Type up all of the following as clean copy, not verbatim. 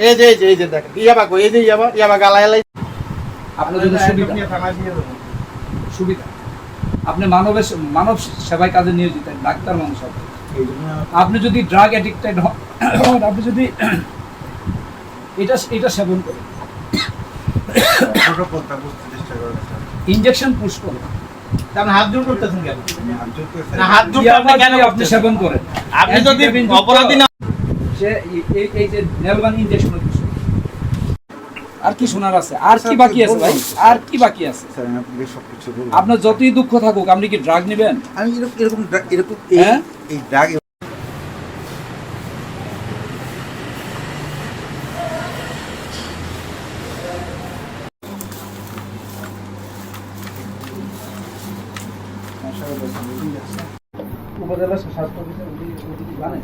এই যে দেখেন ইয়াবা কই এই যে ইয়াবা গালায় আপনার জন্য সুবিধা আপনি মানব সেবায় কাজে নিয়োজিত ডাক্তার মানুষ আপনি যদি ড্রাগ অ্যাডিক্টেড হন আপনি যদি এটা সেবন করেন ইনজেকশন পুশ করেন আপনি হাত জোর করতেছেন কেন না হাত জোর কেন আপনি সেবন করেন আপনি যদি অপরাধী না সে এই যে নেলবান ইনজেকশন আর কি শোনার আছে আর কি বাকি আছে ভাই আর কি বাকি আছে স্যার আমি আপনাকে সবকিছু বলবো আপনার যতই দুঃখ থাকুক আপনি কি ড্রাগ নেবেন আমি এরকম হ্যাঁ এই ড্রাগ উপজেলা স্বাস্থ্য অফিসার জানেন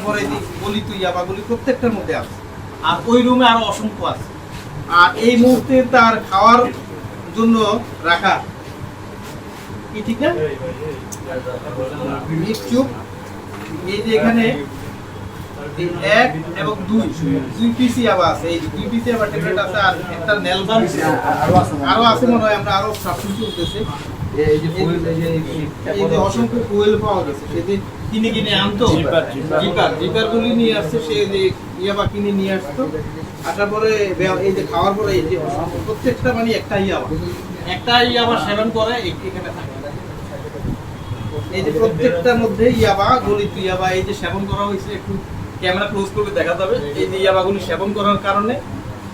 পরে এই গলি তুই ইয়াবাগুলি প্রত্যেকটার মধ্যে আছে আর ওই রুমে আরো অসংখ্য আছে আর এই মুহূর্তে তার খাওয়ার জন্য রাখা কি ঠিক না চুপ এই যে এখানে এক এবং দুই পিসি আবার আছে এই দুই পিসি আবার ট্যাবলেট আছে আর একটা নেলবান আরো আছে মনে হয় আমরা আরো সাবস্টিটিউট চলতেছে এই যে অসংখ্য কোয়েল পাওয়া গেছে সে যে কিনে আনতো জিপার গুলি নিয়ে আসছে সে যে ইয়াবা কিনে নিয়ে আসতো আসার পরে এই যে খাওয়ার পরে এই যে প্রত্যেকটা মানে একটা ইয়াবা সেবন করে এখানে থাকে এই যে প্রত্যেকটার মধ্যে ইয়াবা গলিত ইয়াবা এই যে সেবন করা হয়েছে একটু ক্যামেরা ক্লোজ করে দেখা যাবে এই যে ইয়াবাগুলি সেবন করার কারণে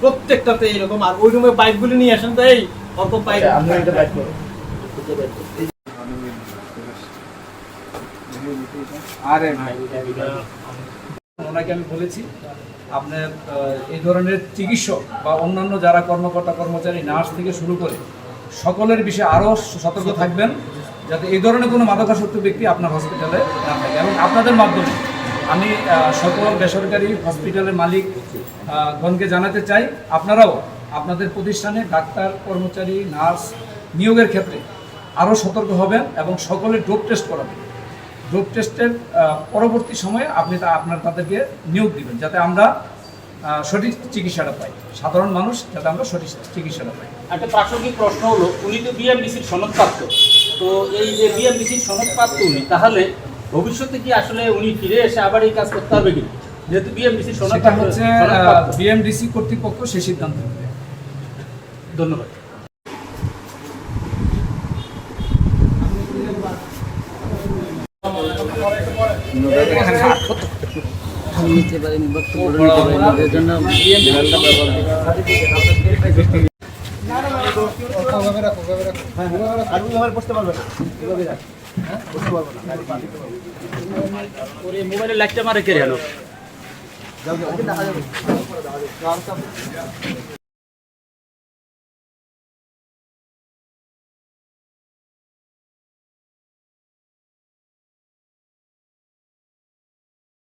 প্রত্যেকটাতে এরকম আর ওই রুমে বাইকগুলি নিয়ে আসেন তো এই অল্প বাইক আমরা এটা বাইক করব আরে ওনাকে আমি বলেছি আপনার এই ধরনের চিকিৎসক বা অন্যান্য যারা কর্মকর্তা কর্মচারী নার্স থেকে শুরু করে সকলের বিষয়ে আরও সতর্ক থাকবেন যাতে এই ধরনের কোনো মাদকাসক্ত ব্যক্তি আপনার হসপিটালে না থাকে এবং আপনাদের মাধ্যমে আমি সকল বেসরকারি হসপিটালের মালিকগণকে জানাতে চাই আপনারাও আপনাদের প্রতিষ্ঠানে ডাক্তার কর্মচারী নার্স নিয়োগের ক্ষেত্রে আরও সতর্ক হবেন এবং সকলে ডোপ টেস্ট করাবেন ডোপ টেস্টের পরবর্তী সময়ে আপনি তাদেরকে নিয়োগ দিবেন যাতে আমরা সঠিক চিকিৎসাটা পাই সাধারণ মানুষ যাতে আমরা সঠিক চিকিৎসাটা পাই একটা প্রাসঙ্গিক প্রশ্ন হলো উনি তো বিএমডিসির সনদপ্রাপ্ত তো এই যে বিএমডিসির সনদপ্রাপ্ত উনি তাহলে ভবিষ্যতে কি আসলে উনি ফিরে এসে আবার এই কাজ করতে হবে কি যেহেতু বিএমডিসির সেটা হচ্ছে বিএমডিসি কর্তৃপক্ষ সে সিদ্ধান্ত নেবে ধন্যবাদ নিতে পারেনি বক্তব্য নিতে পারেনি এর জন্য মোবাইলে লাইটটা মারে কে হলো